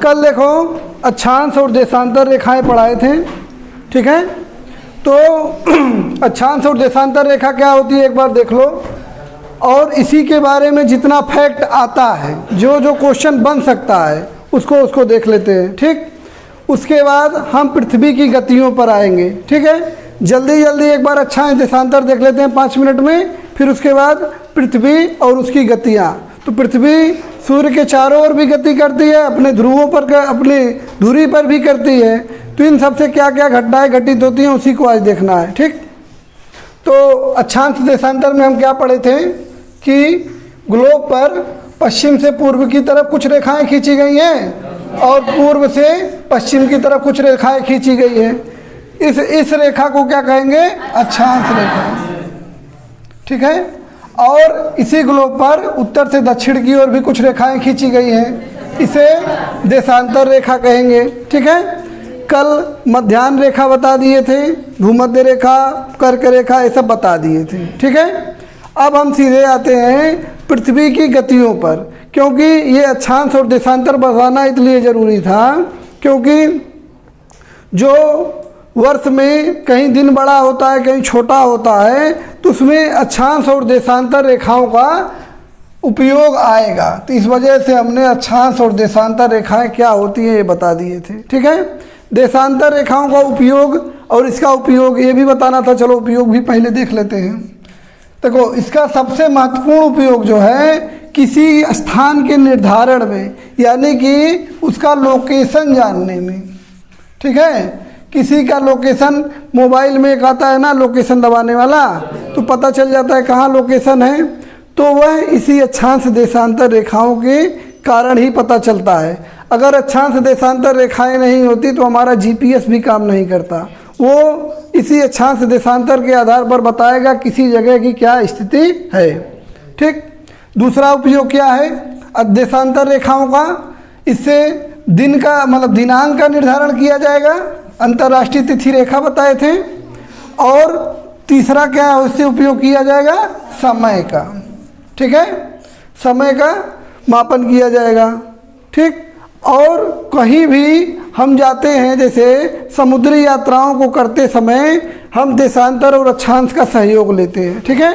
कल देखो अक्षांश और देशांतर रेखाएं पढ़ाए थे, ठीक है। तो अक्षांश और देशांतर रेखा क्या होती है एक बार देख लो, और इसी के बारे में जितना फैक्ट आता है, जो जो क्वेश्चन बन सकता है उसको देख लेते हैं, ठीक। उसके बाद हम पृथ्वी की गतियों पर आएंगे, ठीक है। जल्दी जल्दी एक बार अक्षांश देशांतर देख लेते हैं 5 मिनट में, फिर उसके बाद पृथ्वी और उसकी गतियाँ। तो पृथ्वी सूर्य के चारों ओर भी गति करती है, अपने ध्रुवों पर अपनी धुरी पर भी करती है। तो इन सबसे क्या क्या घटनाएं घटित होती हैं उसी को आज देखना है, ठीक। तो अक्षांश देशांतर में हम क्या पढ़े थे कि ग्लोब पर पश्चिम से पूर्व की तरफ कुछ रेखाएं खींची गई हैं और पूर्व से पश्चिम की तरफ कुछ रेखाएं खींची गई हैं। इस रेखा को क्या कहेंगे? अक्षांश रेखा, ठीक है। और इसी ग्लोब पर उत्तर से दक्षिण की ओर भी कुछ रेखाएं खींची गई हैं, इसे देशांतर रेखा कहेंगे, ठीक है। कल मध्याह्न रेखा बता दिए थे, भूमध्य रेखा, कर्क रेखा, ये सब बता दिए थे, ठीक है। अब हम सीधे आते हैं पृथ्वी की गतियों पर, क्योंकि ये अक्षांश और देशांतर बताना इसलिए ज़रूरी था क्योंकि जो वर्ष में कहीं दिन बड़ा होता है कहीं छोटा होता है, तो उसमें अक्षांश और देशांतर रेखाओं का उपयोग आएगा। तो इस वजह से हमने अक्षांश और देशांतर रेखाएं क्या होती हैं ये बता दिए थे, ठीक है। देशांतर रेखाओं का उपयोग और इसका उपयोग ये भी बताना था, चलो उपयोग भी पहले देख लेते हैं। देखो, इसका सबसे महत्वपूर्ण उपयोग जो है किसी स्थान के निर्धारण में, यानी कि उसका लोकेशन जानने में, ठीक है। किसी का लोकेशन मोबाइल में एक आता है ना, लोकेशन दबाने वाला, तो पता चल जाता है कहाँ लोकेशन है, तो वह इसी अक्षांश देशांतर रेखाओं के कारण ही पता चलता है। अगर अक्षांश देशांतर रेखाएं नहीं होती तो हमारा जीपीएस भी काम नहीं करता, वो इसी अक्षांश देशांतर के आधार पर बताएगा किसी जगह की क्या स्थिति है, ठीक। दूसरा उपयोग क्या है देशांतर रेखाओं का? इससे दिन का मतलब दिनांक का निर्धारण किया जाएगा, अंतर्राष्ट्रीय तिथि रेखा बताए थे। और तीसरा क्या है उससे उपयोग किया जाएगा? समय का, ठीक है, समय का मापन किया जाएगा, ठीक। और कहीं भी हम जाते हैं, जैसे समुद्री यात्राओं को करते समय हम देशांतर और अक्षांश का सहयोग लेते हैं, ठीक है।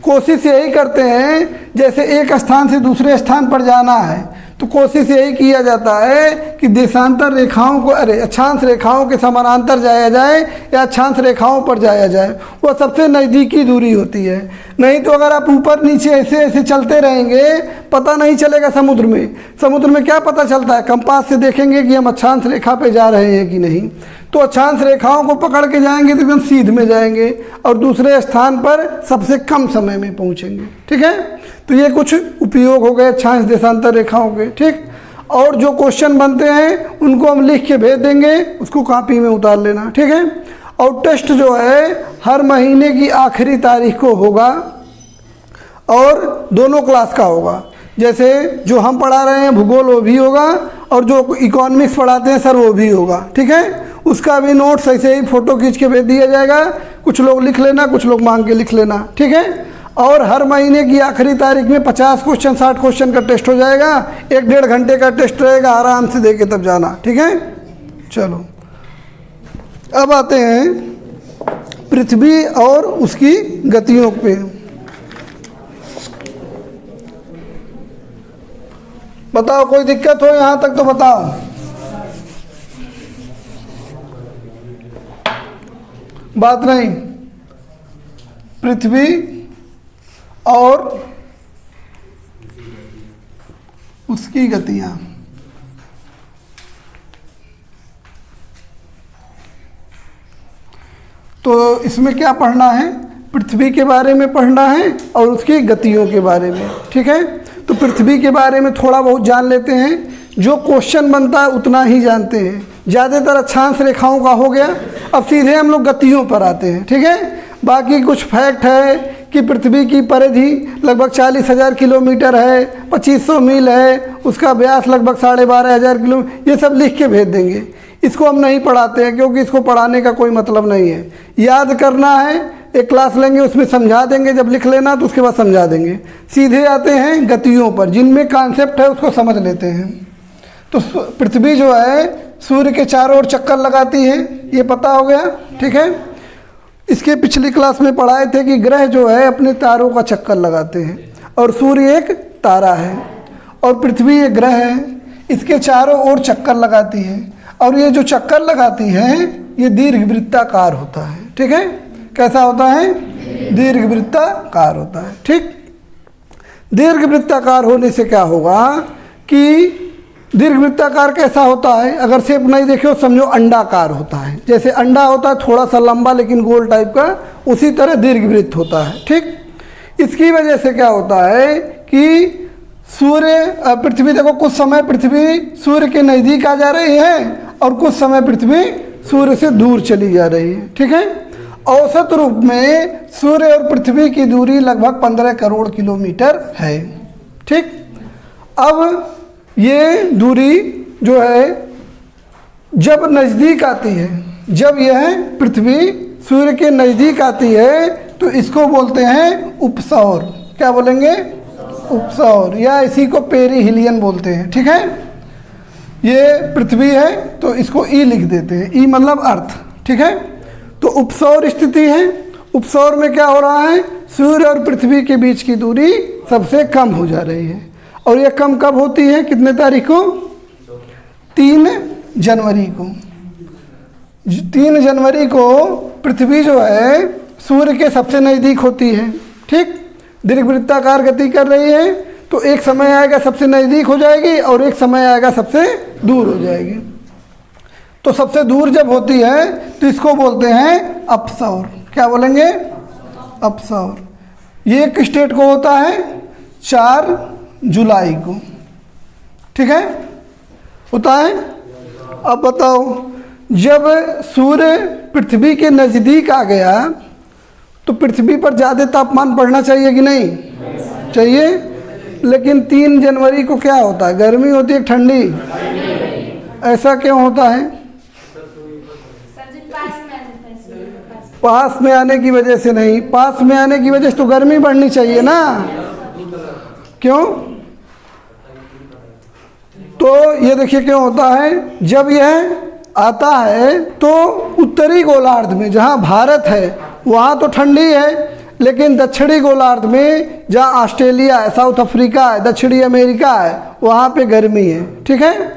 कोशिश यही करते हैं, जैसे एक स्थान से दूसरे स्थान पर जाना है तो कोशिश यही किया जाता है कि देशांतर रेखाओं को अक्षांश रेखाओं के समानांतर जाया जाए या अक्षांश रेखाओं पर जाया जाए, वो सबसे नज़दीकी दूरी होती है। नहीं तो अगर आप ऊपर नीचे ऐसे ऐसे चलते रहेंगे पता नहीं चलेगा। समुद्र में क्या पता चलता है? कंपास से देखेंगे कि हम अक्षांश रेखा पे जा रहे हैं कि नहीं। तो अक्षांश रेखाओं को पकड़ के जाएंगे तो एकदम सीध में जाएंगे और दूसरे स्थान पर सबसे कम समय में पहुँचेंगे, ठीक है। तो ये कुछ उपयोग हो गए अक्षांश देशांतर रेखाओं के, ठीक। और जो क्वेश्चन बनते हैं उनको हम लिख के भेज देंगे, उसको कॉपी में उतार लेना, ठीक है। और टेस्ट जो है हर महीने की आखिरी तारीख को होगा और दोनों क्लास का होगा। जैसे जो हम पढ़ा रहे हैं भूगोल वो भी होगा और जो इकोनॉमिक्स पढ़ाते हैं सर वो भी होगा, ठीक है। उसका भी नोट्स ऐसे ही फ़ोटो खींच के भेज दिया जाएगा, कुछ लोग लिख लेना, कुछ लोग मांग के लिख लेना, ठीक है। और हर महीने की आखिरी तारीख में 50 क्वेश्चन 60 क्वेश्चन का टेस्ट हो जाएगा, 1-1.5 घंटे का टेस्ट रहेगा, आराम से दे के तब जाना, ठीक है। चलो अब आते हैं पृथ्वी और उसकी गतियों पे। बताओ कोई दिक्कत हो यहाँ तक तो बताओ। बात नहीं, पृथ्वी और उसकी गतियां। तो इसमें क्या पढ़ना है? पृथ्वी के बारे में पढ़ना है और उसकी गतियों के बारे में, ठीक है। तो पृथ्वी के बारे में थोड़ा बहुत जान लेते हैं, जो क्वेश्चन बनता है उतना ही जानते हैं। ज़्यादातर अक्षांश रेखाओं का हो गया, अब सीधे हम लोग गतियों पर आते हैं, ठीक है। बाकी कुछ फैक्ट है कि पृथ्वी की परिधि लगभग 40,000 किलोमीटर है, 2500 मील है, उसका व्यास लगभग 12,500 किलोमीटर, ये सब लिख के भेज देंगे। इसको हम नहीं पढ़ाते हैं क्योंकि इसको पढ़ाने का कोई मतलब नहीं है। याद करना है, एक क्लास लेंगे उसमें समझा देंगे, जब लिख लेना तो उसके बाद समझा देंगे। सीधे आते हैं गतियों पर, जिनमें कॉन्सेप्ट है उसको समझ लेते हैं। तो पृथ्वी जो है सूर्य के चारों ओर चक्कर लगाती है, ये पता हो गया, ठीक है। इसके पिछली क्लास में पढ़ाए थे कि ग्रह जो है अपने तारों का चक्कर लगाते हैं और सूर्य एक तारा है और पृथ्वी एक ग्रह है, इसके चारों ओर चक्कर लगाती है और ये जो चक्कर लगाती है ये दीर्घवृत्ताकार होता है, ठीक है। कैसा होता है? दीर्घवृत्ताकार होता है, ठीक। दीर्घवृत्ताकार होने से क्या होगा कि दीर्घवृत्ताकार कैसा होता है, अगर शेप नहीं देखे हो समझो अंडाकार होता है। जैसे अंडा होता है थोड़ा सा लंबा लेकिन गोल टाइप का, उसी तरह दीर्घवृत्त होता है, ठीक। इसकी वजह से क्या होता है कि सूर्य पृथ्वी, देखो कुछ समय पृथ्वी सूर्य के नज़दीक आ जा रही है और कुछ समय पृथ्वी सूर्य से दूर चली जा रही है, ठीक है। औसत रूप में सूर्य और पृथ्वी की दूरी लगभग 15 करोड़ किलोमीटर है, ठीक। अब ये दूरी जो है जब नज़दीक आती है, जब यह पृथ्वी सूर्य के नज़दीक आती है तो इसको बोलते हैं उपसौर। क्या बोलेंगे? उपसौर, या इसी को पेरिहिलियन बोलते हैं, ठीक है। ये पृथ्वी है तो इसको ई लिख देते हैं, ई मतलब अर्थ, ठीक है। तो उपसौर स्थिति है। उपसौर में क्या हो रहा है? सूर्य और पृथ्वी के बीच की दूरी सबसे कम हो जा रही है और ये कम कब होती है? कितने तारीख को? 3 जनवरी को। 3 जनवरी को पृथ्वी जो है सूर्य के सबसे नज़दीक होती है, ठीक। दीर्घवृत्ताकार गति कर रही है तो एक समय आएगा सबसे नज़दीक हो जाएगी और एक समय आएगा सबसे दूर हो जाएगी। तो सबसे दूर जब होती है तो इसको बोलते हैं अपसौर। क्या बोलेंगे? अपसौर। ये किस डेट को होता है? 4 जुलाई को, ठीक है, होता है। अब बताओ, जब सूर्य पृथ्वी के नज़दीक आ गया तो पृथ्वी पर ज़्यादा तापमान बढ़ना चाहिए कि नहीं? चाहिए। लेकिन 3 जनवरी को क्या होता है? गर्मी होती है, ठंडी? ऐसा क्यों होता है? पास में आने की वजह से नहीं, पास में आने की वजह से तो गर्मी बढ़नी चाहिए ना, क्यों? तो ये देखिए क्यों होता है, जब यह आता है तो उत्तरी गोलार्ध में जहाँ भारत है वहाँ तो ठंडी है, लेकिन दक्षिणी गोलार्ध में जहाँ ऑस्ट्रेलिया है, साउथ अफ्रीका है, दक्षिणी अमेरिका है, वहाँ पे गर्मी है, ठीक है।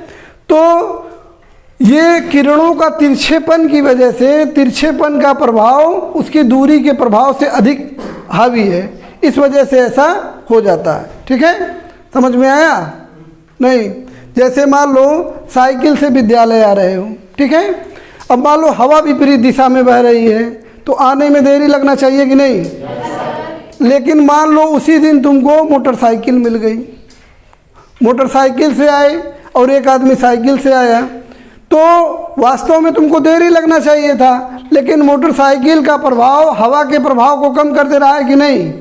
तो ये किरणों का तिरछेपन की वजह से, तिरछेपन का प्रभाव उसकी दूरी के प्रभाव से अधिक हावी है, इस वजह से ऐसा हो जाता है, ठीक है। समझ में आया? नहीं। जैसे मान लो साइकिल से विद्यालय आ रहे हो, ठीक है। अब मान लो हवा विपरीत दिशा में बह रही है तो आने में देरी लगना चाहिए कि नहीं? लेकिन मान लो उसी दिन तुमको मोटरसाइकिल मिल गई, मोटरसाइकिल से आए और एक आदमी साइकिल से आया, तो वास्तव में तुमको देरी लगना चाहिए था, लेकिन मोटरसाइकिल का प्रभाव हवा के प्रभाव को कम कर दे रहा है कि नहीं?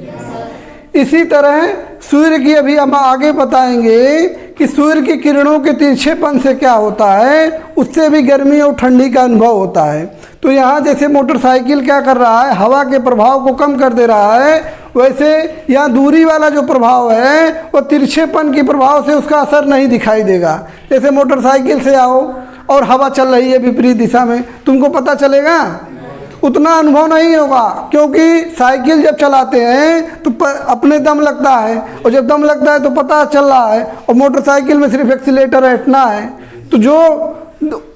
इसी तरह सूर्य की, अभी हम आगे बताएंगे कि सूर्य की किरणों के तिरछेपन से क्या होता है, उससे भी गर्मी और ठंडी का अनुभव होता है। तो यहाँ जैसे मोटरसाइकिल क्या कर रहा है, हवा के प्रभाव को कम कर दे रहा है, वैसे यहाँ दूरी वाला जो प्रभाव है वो तिरछेपन के प्रभाव से उसका असर नहीं दिखाई देगा। जैसे मोटरसाइकिल से आओ और हवा चल रही है विपरीत दिशा में, तुमको पता चलेगा? उतना अनुभव नहीं होगा, क्योंकि साइकिल जब चलाते हैं तो अपने दम लगता है और जब दम लगता है तो पता चल रहा है, और मोटरसाइकिल में सिर्फ एक्सीलेटर हटना है, तो जो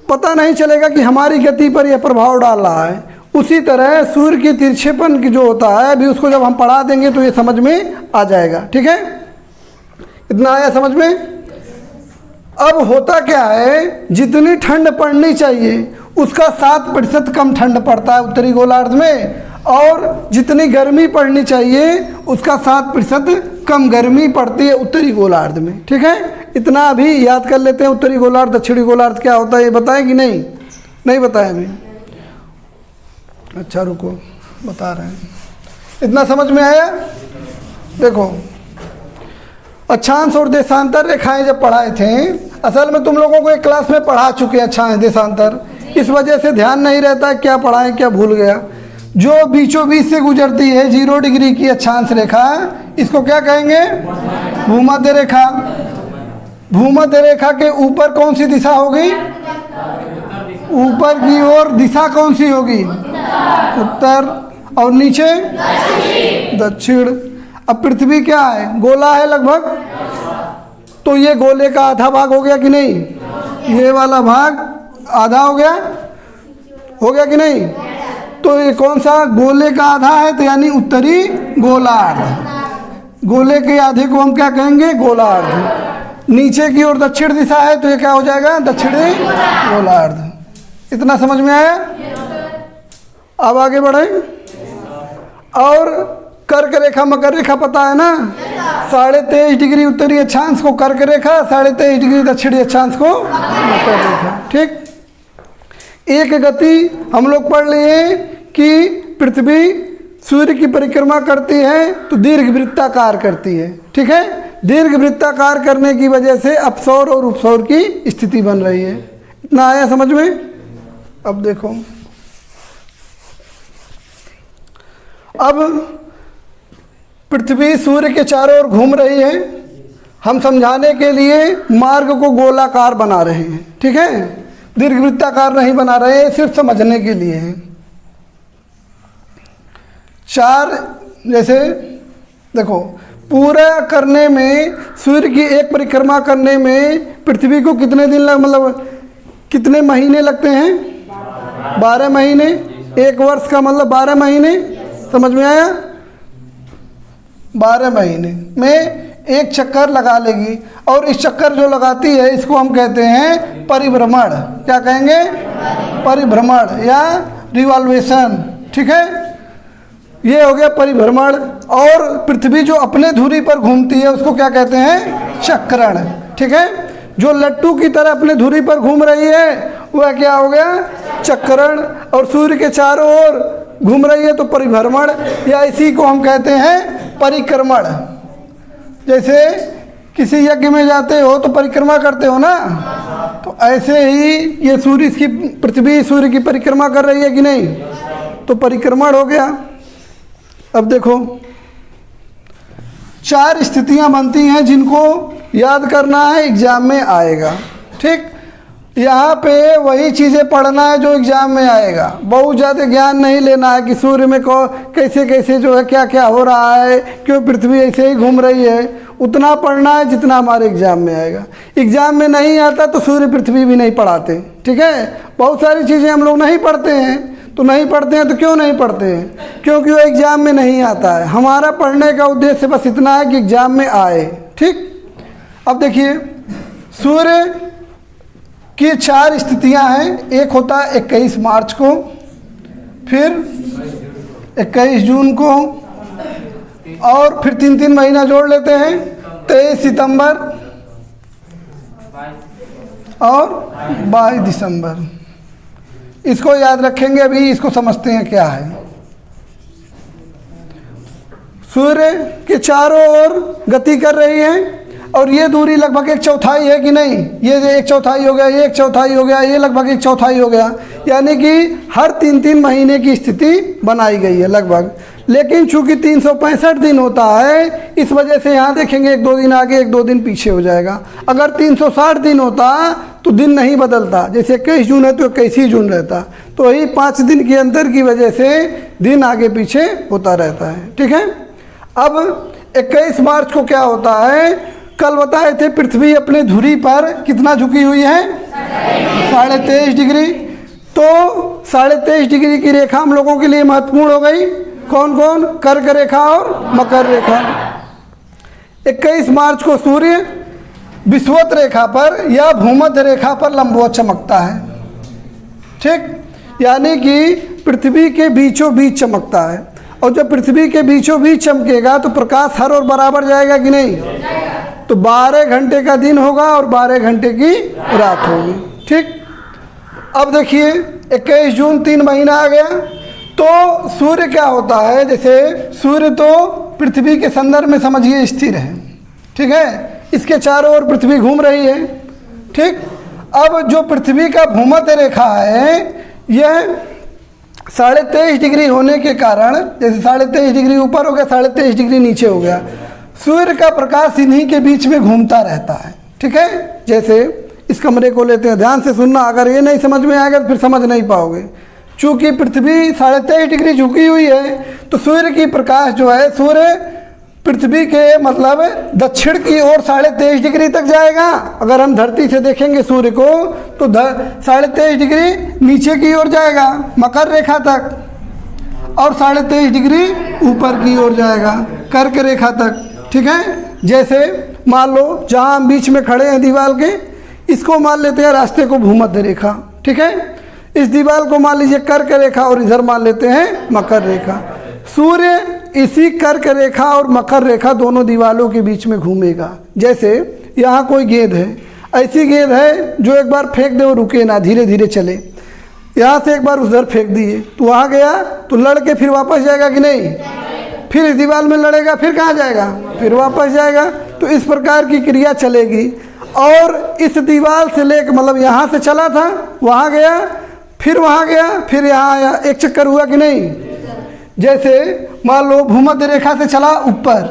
पता नहीं चलेगा कि हमारी गति पर यह प्रभाव डाल रहा है। उसी तरह सूर्य की तिरछेपन की जो होता है, अभी उसको जब हम पढ़ा देंगे तो ये समझ में आ जाएगा, ठीक है। इतना आया समझ में? अब होता क्या है, जितनी ठंड पड़नी चाहिए उसका 7% कम ठंड पड़ता है उत्तरी गोलार्ध में, और जितनी गर्मी पड़नी चाहिए उसका 7% कम गर्मी पड़ती है उत्तरी गोलार्ध में, ठीक है। इतना अभी याद कर लेते हैं। उत्तरी गोलार्ध दक्षिणी गोलार्ध क्या होता है ये बताएं कि नहीं? नहीं बताया अभी? अच्छा रुको, बता रहे हैं। इतना समझ में आया? देखो, अक्षांश और देशांतर रेखाएं जब पढ़ाए थे, असल में तुम लोगों को एक क्लास में पढ़ा चुके हैं अक्षांश देशांतर, इस वजह से ध्यान नहीं रहता क्या पढ़ाएं क्या भूल गया। जो बीचों बीच से गुजरती है 0 डिग्री की अक्षांश रेखा, इसको क्या कहेंगे? भूमध्य रेखा, भूमध्य रेखा के ऊपर कौन सी दिशा होगी? ऊपर की ओर दिशा कौन सी होगी? उत्तर। और नीचे दक्षिण। अब पृथ्वी क्या है? गोला है लगभग, तो ये गोले का आधा भाग हो गया कि नहीं? ये वाला भाग आधा हो गया कि नहीं? तो ये कौन सा गोले का आधा है? तो यानी उत्तरी गोलार्ध। गोले के आधे को हम क्या कहेंगे? गोलार्ध। नीचे की ओर दक्षिण दिशा है, तो ये क्या हो जाएगा? दक्षिणी गोलार्ध। इतना समझ में आया? अब आगे बढ़े। और कर्क रेखा मकर रेखा पता है ना? 23.5 डिग्री उत्तरी अक्षांश को कर्क रेखा, 23.5 डिग्री दक्षिणी अक्षांश को मकर रेखा। ठीक। एक गति हम लोग पढ़ लिए कि पृथ्वी सूर्य की परिक्रमा करती है तो दीर्घ वृत्ताकार करती है। ठीक है। दीर्घ वृत्ताकार करने की वजह से अपसौर और उपसौर की स्थिति बन रही है। इतना आया समझ में? अब देखो, अब पृथ्वी सूर्य के चारों ओर घूम रही है। हम समझाने के लिए मार्ग को गोलाकार बना रहे हैं। ठीक है। दीर्घवृत्ताकार नहीं बना रहे हैं, सिर्फ समझने के लिए है। चार, जैसे देखो, पूरा करने में सूर्य की एक परिक्रमा करने में पृथ्वी को कितने दिन मतलब कितने महीने लगते हैं? 12 महीने। एक वर्ष का मतलब 12 महीने। समझ में आया? 12 महीने में एक चक्कर लगा लेगी, और इस चक्कर जो लगाती है इसको हम कहते हैं परिभ्रमण। क्या कहेंगे? परिभ्रमण या रिवॉल्वेशन। ठीक है। ये हो गया परिभ्रमण। और पृथ्वी जो अपने धुरी पर घूमती है उसको क्या कहते हैं? चक्रण। ठीक है। जो लट्टू की तरह अपने धुरी पर घूम रही है वह क्या हो गया? चक्रण। और सूर्य के चारों ओर घूम रही है तो परिभ्रमण, या इसी को हम कहते हैं परिक्रमण। जैसे किसी यज्ञ में जाते हो तो परिक्रमा करते हो ना, तो ऐसे ही ये सूर्य की पृथ्वी सूर्य की परिक्रमा कर रही है कि नहीं? तो परिक्रमण हो गया। अब देखो, 4 स्थितियां बनती हैं जिनको याद करना है, एग्जाम में आएगा। ठीक। यहाँ पे वही चीज़ें पढ़ना है जो एग्जाम में आएगा। बहुत ज़्यादा ज्ञान नहीं लेना है कि सूर्य में कैसे कैसे जो है क्या क्या हो रहा है, क्यों पृथ्वी ऐसे ही घूम रही है। उतना पढ़ना है जितना हमारे एग्जाम में आएगा। एग्जाम में नहीं आता तो सूर्य पृथ्वी भी नहीं पढ़ाते। ठीक है। बहुत सारी चीज़ें हम लोग नहीं पढ़ते हैं, तो नहीं पढ़ते हैं तो क्यों नहीं पढ़ते हैं? क्योंकि वो एग्जाम में नहीं आता है। हमारा पढ़ने का उद्देश्य बस इतना है कि एग्जाम में आए। ठीक। अब देखिए, सूर्य की 4 स्थितियां हैं। एक होता है 21 मार्च को, फिर 21 जून को, और फिर 3 महीना जोड़ लेते हैं, 23 सितंबर और 22 दिसंबर। इसको याद रखेंगे। अभी इसको समझते हैं क्या है। सूर्य के चारों ओर गति कर रही है, और ये दूरी लगभग 1/4 है कि नहीं? ये 1/4 हो गया, ये 1/4 हो गया, ये लगभग 1/4 हो गया। यानी कि हर 3 महीने की स्थिति बनाई गई है लगभग। लेकिन चूंकि 365 दिन होता है, इस वजह से यहाँ देखेंगे 1-2 दिन आगे 1-2 दिन पीछे हो जाएगा। अगर 360 दिन होता तो दिन नहीं बदलता। जैसे 21 जून है तो 21 जून रहता। तो यही 5 दिन के अंतर की वजह से दिन आगे पीछे होता रहता है। ठीक है। अब 21 मार्च को क्या होता है? कल बताए थे पृथ्वी अपने धुरी पर कितना झुकी हुई है? 23.5 डिग्री। तो 23.5 डिग्री की रेखा हम लोगों के लिए महत्वपूर्ण हो गई। कौन कौन? कर्क रेखा और मकर रेखा। 21 मार्च को सूर्य विषुवत रेखा पर या भूमध्य रेखा पर लंबवत चमकता है। ठीक। यानी कि पृथ्वी के बीचों बीच चमकता है। और जब पृथ्वी के बीचों बीच चमकेगा तो प्रकाश हर ओर बराबर जाएगा कि नहीं? तो 12 घंटे का दिन होगा और 12 घंटे की रात होगी। ठीक। अब देखिए, 21 जून 3 महीना आ गया। तो सूर्य क्या होता है? जैसे सूर्य तो पृथ्वी के संदर्भ में समझिए स्थिर है। ठीक है। इसके चारों ओर पृथ्वी घूम रही है। ठीक। अब जो पृथ्वी का भूमध्य रेखा है, यह 23.5 डिग्री होने के कारण, जैसे 23.5 डिग्री ऊपर हो गया, 23.5 डिग्री नीचे हो गया, सूर्य का प्रकाश इन्हीं के बीच में घूमता रहता है। ठीक है। जैसे इस कमरे को लेते हैं, ध्यान से सुनना, अगर ये नहीं समझ में आएगा तो फिर समझ नहीं पाओगे। चूँकि पृथ्वी 23.5 डिग्री झुकी हुई है तो सूर्य की प्रकाश जो है, सूर्य पृथ्वी के मतलब दक्षिण की ओर 23.5 डिग्री तक जाएगा। अगर हम धरती से देखेंगे सूर्य को तो 23.5 डिग्री नीचे की ओर जाएगा मकर रेखा तक, और 23.5 डिग्री ऊपर की ओर जाएगा कर्क रेखा तक, ठीक है। जैसे मान लो जहाँ हम बीच में खड़े हैं दीवार के, इसको मान लेते हैं रास्ते को भूमध्य रेखा, ठीक है। इस दीवार को मान लीजिए कर्क रेखा और इधर मान लेते हैं मकर रेखा। सूर्य इसी कर्क रेखा और मकर रेखा दोनों दीवारों के बीच में घूमेगा। जैसे यहाँ कोई गेंद है, ऐसी गेंद है जो एक बार फेंक दे और रुके ना, धीरे धीरे चले। यहाँ से एक बार उधर फेंक दिए तो वहाँ गया तो लड़ के फिर वापस जाएगा कि नहीं, फिर इस दीवार में लड़ेगा, फिर कहाँ जाएगा, फिर वापस जाएगा। तो इस प्रकार की क्रिया चलेगी। और इस दीवार से लेकर मतलब यहाँ से चला था, वहाँ गया, फिर वहाँ गया, फिर यहाँ आया, एक चक्कर हुआ कि नहीं। जैसे मान लो भूमध्य रेखा से चला ऊपर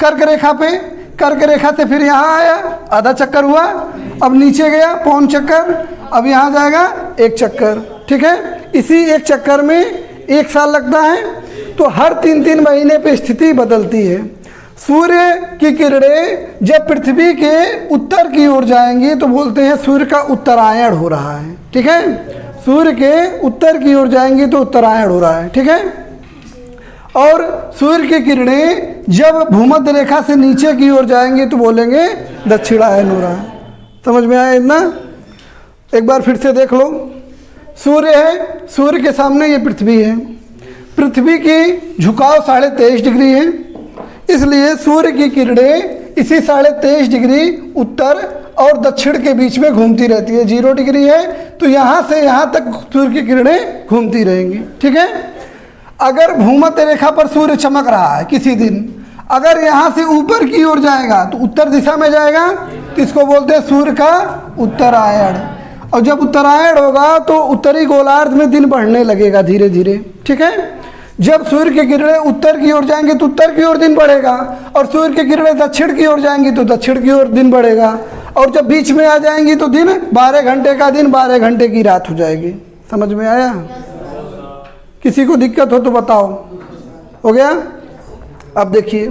कर्क रेखा पे, कर्क रेखा से फिर यहाँ आया, आधा चक्कर हुआ, अब नीचे गया पौन चक्कर, अब यहाँ जाएगा एक चक्कर, ठीक है। इसी एक चक्कर में 1 साल लगता है। तो हर 3-3 महीने पे स्थिति बदलती है। सूर्य की किरणें जब पृथ्वी के उत्तर की ओर जाएंगी तो बोलते हैं सूर्य का उत्तरायण हो रहा है, ठीक है। सूर्य के उत्तर की ओर जाएंगी तो उत्तरायण हो रहा है, ठीक है। और सूर्य की किरणें जब भूमध्य रेखा से नीचे की ओर जाएंगी तो बोलेंगे दक्षिणायन हो रहा है। समझ में आया इतना? एक बार फिर से देख लो। सूर्य है, सूर्य के सामने ये पृथ्वी है। पृथ्वी की झुकाव 23.5 डिग्री है, इसलिए सूर्य की किरणें इसी 23.5 डिग्री उत्तर और दक्षिण के बीच में घूमती रहती है। 0 डिग्री है तो यहाँ से यहाँ तक सूर्य की किरणें घूमती रहेंगी, ठीक है। अगर भूमध्य रेखा पर सूर्य चमक रहा है किसी दिन, अगर यहाँ से ऊपर की ओर जाएगा तो उत्तर दिशा में जाएगा, तो इसको बोलते हैं सूर्य का उत्तरायण। और जब उत्तरायण होगा तो उत्तरी गोलार्ध में दिन बढ़ने लगेगा धीरे धीरे, ठीक है। जब सूर्य की किरणें उत्तर की ओर जाएंगी तो उत्तर की ओर दिन बढ़ेगा, और सूर्य की किरणें दक्षिण की ओर जाएंगी तो दक्षिण की ओर दिन बढ़ेगा। और जब बीच में आ जाएंगी तो दिन 12 घंटे का दिन 12 घंटे की रात हो जाएगी। समझ में आया? किसी को दिक्कत हो तो बताओ। हो गया? अब देखिए,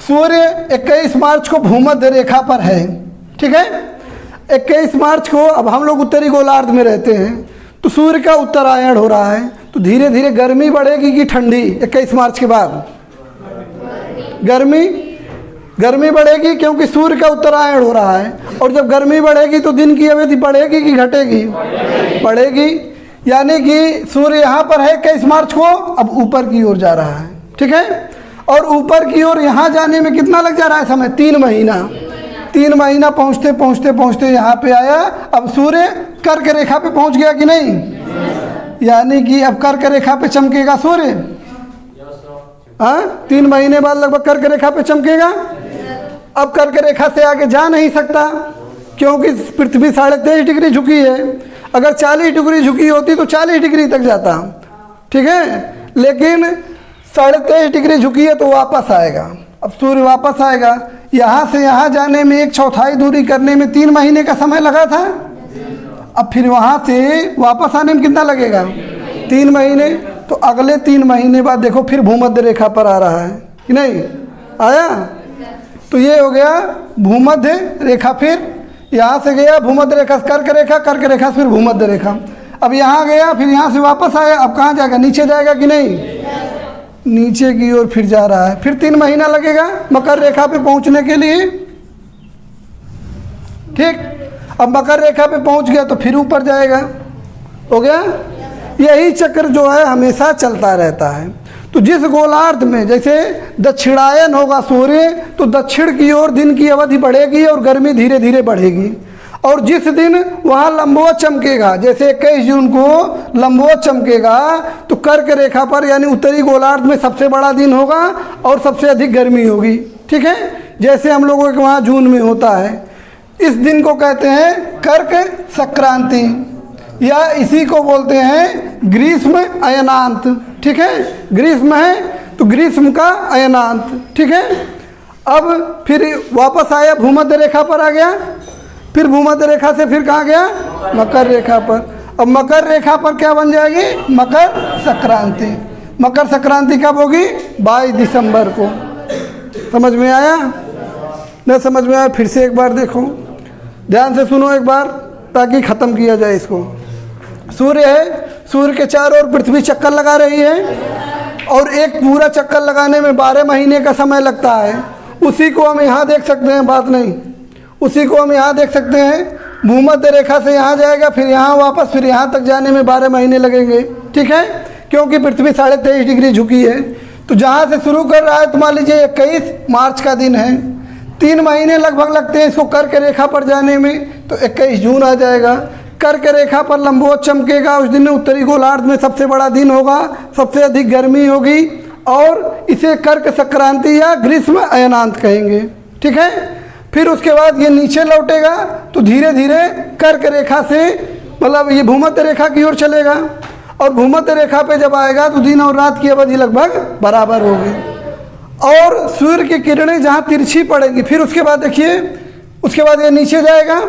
सूर्य 21 मार्च को भूमध्य रेखा पर है, ठीक है। 21 मार्च को, अब हम लोग उत्तरी गोलार्ध में रहते हैं तो सूर्य का उत्तरायण हो रहा है, तो धीरे धीरे गर्मी बढ़ेगी कि ठंडी? 21 मार्च के बाद गर्मी बढ़ेगी, क्योंकि सूर्य का उत्तरायण हो रहा है। और जब गर्मी बढ़ेगी तो दिन की अवधि बढ़ेगी कि घटेगी? बढ़ेगी। यानी कि सूर्य यहाँ पर है 21 मार्च को, अब ऊपर की ओर जा रहा है, ठीक है। और ऊपर की ओर यहाँ जाने में कितना लग जा रहा है समय? 3 महीना। 3 महीना पहुँचते पहुँचते पहुँचते यहाँ पे आया। अब सूर्य कर्क रेखा पे पहुँच गया कि नहीं? यानी कि अब कर्क रेखा पे चमकेगा सूर्य। हाँ, 3 महीने बाद लगभग कर्क रेखा पे चमकेगा। अब कर्क रेखा से आगे जा नहीं सकता, क्योंकि पृथ्वी 23.5 डिग्री झुकी है। अगर 40 डिग्री झुकी होती तो 40 डिग्री तक जाता, ठीक है। लेकिन 23.5 डिग्री झुकी है तो वापस आएगा। अब सूर्य वापस आएगा। यहाँ से यहाँ जाने में 1/4 दूरी करने में 3 महीने का समय लगा था। अब फिर वहाँ से वापस आने में कितना लगेगा? 3 महीने। तो अगले 3 महीने बाद देखो फिर भूमध्य रेखा पर आ रहा है कि नहीं? आया? तो ये हो गया भूमध्य रेखा। फिर यहाँ से गया भूमध्य रेखा, कर्क रेखा, कर्क रेखा से फिर भूमध्य रेखा। अब यहाँ गया, फिर यहाँ से वापस आया। अब कहाँ जाएगा? नीचे जाएगा कि नहीं? नीचे की ओर फिर जा रहा है। फिर 3 महीना लगेगा मकर रेखा पे पहुँचने के लिए, ठीक। अब मकर रेखा पे पहुँच गया तो फिर ऊपर जाएगा। हो गया? यही चक्र जो है हमेशा चलता रहता है। तो जिस गोलार्ध में जैसे दक्षिणायन होगा सूर्य, तो दक्षिण की ओर दिन की अवधि बढ़ेगी और गर्मी धीरे धीरे बढ़ेगी। और जिस दिन वहाँ लंबवत चमकेगा, जैसे 21 जून को लंबवत चमकेगा, तो कर्क रेखा पर यानी उत्तरी गोलार्ध में सबसे बड़ा दिन होगा और सबसे अधिक गर्मी होगी, ठीक है। जैसे हम लोगों के वहाँ जून में होता है। इस दिन को कहते हैं कर्क संक्रांति, या इसी को बोलते हैं ग्रीष्म अयनांत, ठीक है। ग्रीष्म है तो ग्रीष्म का अयनांत, ठीक है। अब फिर वापस आया, भूमध्य रेखा पर आ गया। फिर भूमध्य रेखा से फिर कहाँ गया, मकर रेखा पर। अब मकर रेखा पर क्या बन जाएगी, मकर संक्रांति। मकर संक्रांति कब होगी, 22 दिसंबर को। समझ में आया, न समझ में आया फिर से एक बार देखो, ध्यान से सुनो एक बार ताकि ख़त्म किया जाए इसको। सूर्य है, सूर्य के चारों ओर पृथ्वी चक्कर लगा रही है और एक पूरा चक्कर लगाने में 12 महीने का समय लगता है। उसी को हम यहाँ देख सकते हैं, बात नहीं, उसी को हम यहाँ देख सकते हैं। भूमध्य रेखा से यहाँ जाएगा, फिर यहाँ वापस, फिर यहाँ तक जाने में 12 महीने लगेंगे, ठीक है, क्योंकि पृथ्वी 23.5 डिग्री झुकी है। तो जहाँ से शुरू कर रहा है तो मान लीजिए 21 मार्च का दिन है, 3 महीने लगभग लगते हैं इसको कर्क रेखा पर जाने में, तो 21 जून आ जाएगा। कर्क रेखा पर लंबवत चमकेगा, उस दिन उत्तरी गोलार्ध में सबसे बड़ा दिन होगा, सबसे अधिक गर्मी होगी और इसे कर्क संक्रांति या ग्रीष्म अयनांत कहेंगे, ठीक है। फिर उसके बाद ये नीचे लौटेगा तो धीरे धीरे कर्क रेखा से मतलब ये भूमध्य रेखा की ओर चलेगा और भूमध्य रेखा पे जब आएगा तो दिन और रात की अवधि लगभग बराबर होगी और सूर्य की किरणें जहाँ तिरछी पड़ेंगी। फिर उसके बाद देखिए, उसके बाद ये नीचे जाएगा,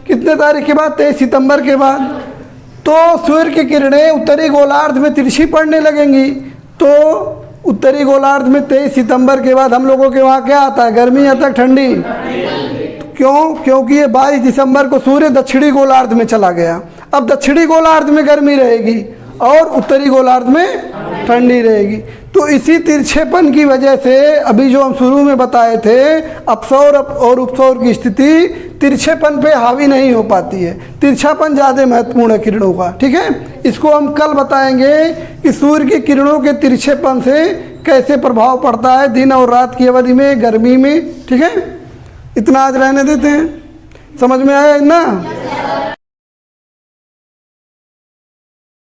कितने तारीख के बाद, 23 सितंबर के बाद, तो सूर्य की किरणें उत्तरी गोलार्ध में तिरछी पड़ने लगेंगी। तो उत्तरी गोलार्ध में 23 सितंबर के बाद हम लोगों के वहाँ क्या आता है, गर्मी आता है, ठंडी। क्यों, क्योंकि ये 22 दिसंबर को सूर्य दक्षिणी गोलार्ध में चला गया। अब दक्षिणी गोलार्ध में गर्मी रहेगी और उत्तरी गोलार्ध में ठंडी रहेगी। तो इसी तिरछेपन की वजह से अभी जो हम शुरू में बताए थे, अपसौर और उपसौर की स्थिति तिरछेपन पे हावी नहीं हो पाती है, तिरछापन ज़्यादा महत्वपूर्ण है किरणों का, ठीक है। इसको हम कल बताएंगे कि सूर्य की किरणों के तिरछेपन से कैसे प्रभाव पड़ता है दिन और रात की अवधि में, गर्मी में, ठीक है। इतना आज रहने देते हैं, समझ में आया ना।